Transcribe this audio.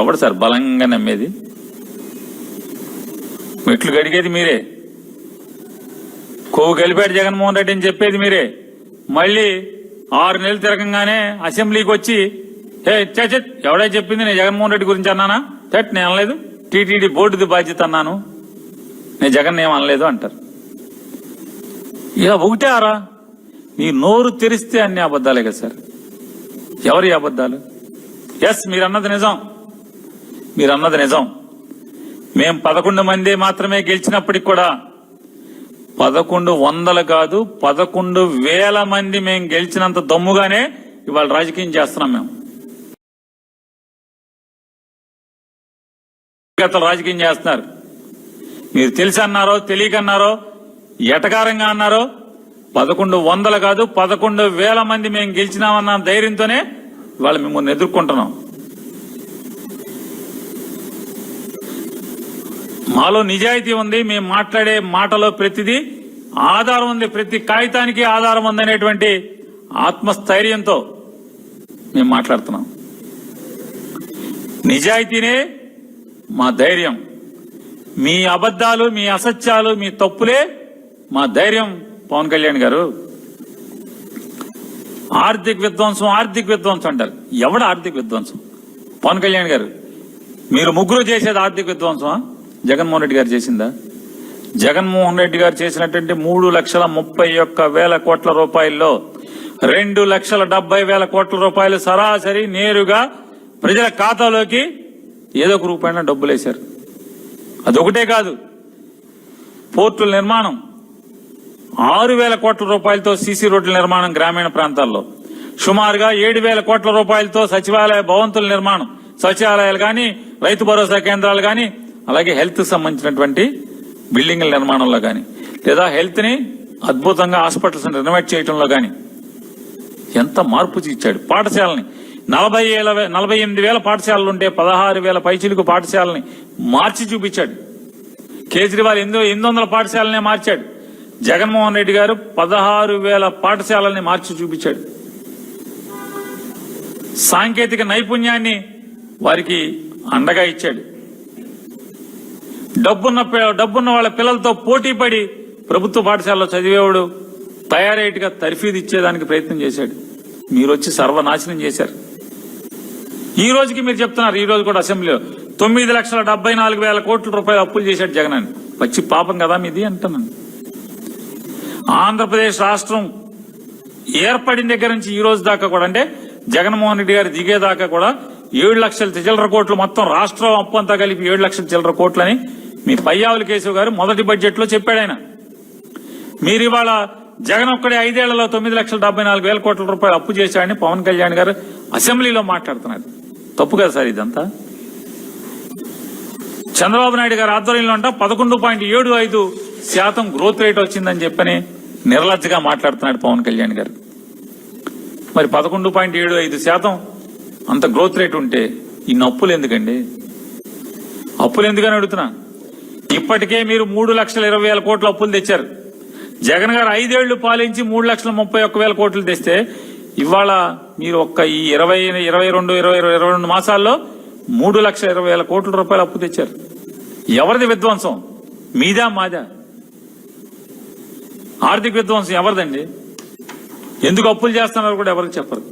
ఎవడు సార్ బలంగా నమ్మేది? మెట్లు గడిగేది మీరే, కొవ్వు గెలిపాడు జగన్మోహన్ రెడ్డి అని చెప్పేది మీరే. మళ్ళీ 6 నెలలు తిరగంగానే అసెంబ్లీకి వచ్చి ఎవడై చెప్పింది నేను జగన్మోహన్ రెడ్డి గురించి అన్నానా? నేను అనలేదు, టీటీడీ బోర్డుది బాధ్యత అన్నాను, నేను జగన్ ఏం అనలేదు అంటారు. ఇలా ఒకటే ఆరా, నీ నోరు తెరిస్తే అన్ని అబద్ధాలే కదా సార్. ఎవరి అబద్ధాలు? ఎస్, మీరన్నది నిజం, మీరన్నది నిజం. మేం 11 మంది మాత్రమే గెలిచినప్పటికి కూడా 1100 కాదు 11,000 మంది మేము గెలిచినంత దమ్ముగానే ఇవాళ రాజకీయం చేస్తున్నాం. మేము రాజకీయం చేస్తున్నారు. మీరు తెలిసి అన్నారో తెలియకన్నారో ఎటకారంగా అన్నారో 1100 కాదు 11,000 మంది మేము గెలిచినామన్న ధైర్యంతోనే ఇవాళ మిమ్మల్ని ఎదుర్కొంటున్నాం. మాలో నిజాయితీ ఉంది, మేము మాట్లాడే మాటలో ప్రతిదీ ఆధారం ఉంది, ప్రతి కాగితానికి ఆధారం ఉందనేటువంటి ఆత్మస్థైర్యంతో మేము మాట్లాడుతున్నాం. నిజాయితీనే మా ధైర్యం, మీ అబద్ధాలు, మీ అసత్యాలు, మీ తప్పులే మా ధైర్యం. పవన్ కళ్యాణ్ గారు ఆర్థిక విధ్వంసం అంటారు. ఎవడ ఆర్థిక విధ్వంసం? పవన్ కళ్యాణ్ గారు, మీరు ముగ్గురు చేసేది ఆర్థిక విధ్వంసమా? జగన్మోహన్ రెడ్డి గారు చేసిందా? జగన్మోహన్ రెడ్డి గారు చేసినటువంటి 3,31,000 కోట్ల రూపాయల్లో 2,70,000 కోట్ల రూపాయలు సరాసరి నేరుగా ప్రజల ఖాతాలోకి ఏదో ఒక రూపాయన డబ్బులు వేశారు. అదొకటే కాదు, పోర్టుల నిర్మాణం 6,000 కోట్ల రూపాయలతో సీసీ రోడ్ల నిర్మాణం గ్రామీణ ప్రాంతాల్లో, సుమారుగా 7,000 కోట్ల రూపాయలతో సచివాలయ భవంతుల నిర్మాణం, సచివాలయాలు గాని, రైతు భరోసా కేంద్రాలు గాని, అలాగే హెల్త్ సంబంధించినటువంటి బిల్డింగ్ల నిర్మాణంలో గాని, లేదా హెల్త్ ని అద్భుతంగా హాస్పిటల్స్ రెనోవేట్ చేయడంలో గాని ఎంత మార్పు ఇచ్చాడు. పాఠశాలని 48,000 పాఠశాలలు ఉంటే 16,000 పైచిలుకు పాఠశాలని మార్చి చూపించాడు. కేజ్రీవాల్ 800 పాఠశాలనే మార్చాడు. జగన్మోహన్ రెడ్డి గారు 16,000 పాఠశాలని మార్చి చూపించాడు. సాంకేతిక నైపుణ్యాన్ని వారికి అండగా ఇచ్చాడు. డబ్బున్న వాళ్ళ పిల్లలతో పోటీ పడి ప్రభుత్వ పాఠశాలలో చదివేవాడు తయారేటుగా తర్ఫీదు ఇచ్చేదానికి ప్రయత్నం చేశాడు. మీరు వచ్చి సర్వనాశనం చేశారు. ఈ రోజుకి మీరు చెప్తున్నారు, ఈ రోజు కూడా అసెంబ్లీలో 9,74,000 కోట్ల రూపాయలు అప్పులు చేశాడు జగన్ అని. వచ్చి పాపం కదా మీది అంటున్నాను. ఆంధ్రప్రదేశ్ రాష్ట్రం ఏర్పడిన దగ్గర నుంచి ఈ రోజు దాకా కూడా, అంటే జగన్మోహన్ రెడ్డి గారు దిగేదాకా కూడా 7 లక్షల చిల్లర కోట్లు, మొత్తం రాష్ట్రం అప్పు అంతా కలిపి 7 లక్షల చిల్లర కోట్లని మీ పయ్యావుల కేశవ్ గారు మొదటి బడ్జెట్ లో చెప్పాడు. ఆయన మీరు ఇవాళ జగన్ ఒక్కడే 5 ఏళ్లలో 9,74,000 కోట్ల రూపాయలు అప్పు చేశాడని పవన్ కళ్యాణ్ గారు అసెంబ్లీలో మాట్లాడుతున్నారు. తప్పు కదా సార్ ఇదంతా? చంద్రబాబు నాయుడు గారు ఆధ్వర్యంలో అంట 11.75% గ్రోత్ రేట్ వచ్చిందని చెప్పని నిర్లజ్జగా మాట్లాడుతున్నాడు పవన్ కళ్యాణ్ గారు. మరి 11.75% అంత గ్రోత్ రేట్ ఉంటే ఇన్ని అప్పులు ఎందుకండి? అప్పులు ఎందుకని అడుగుతున్నా. ఇప్పటికే మీరు 3,20,000 కోట్ల అప్పులు తెచ్చారు. జగన్ గారు 5 ఏళ్లు పాలించి 3,31,000 కోట్లు తెస్తే ఇవాళ మీరు ఒక్క ఈ 22 మాసాల్లో 3,20,000 కోట్ల రూపాయలు అప్పు తెచ్చారు. ఎవరిది విధ్వంసం? మీదా మాదా? ఆర్థిక విధ్వంసం ఎవరిదండి? ఎందుకు అప్పులు చేస్తున్నారు కూడా ఎవరికి చెప్పరు.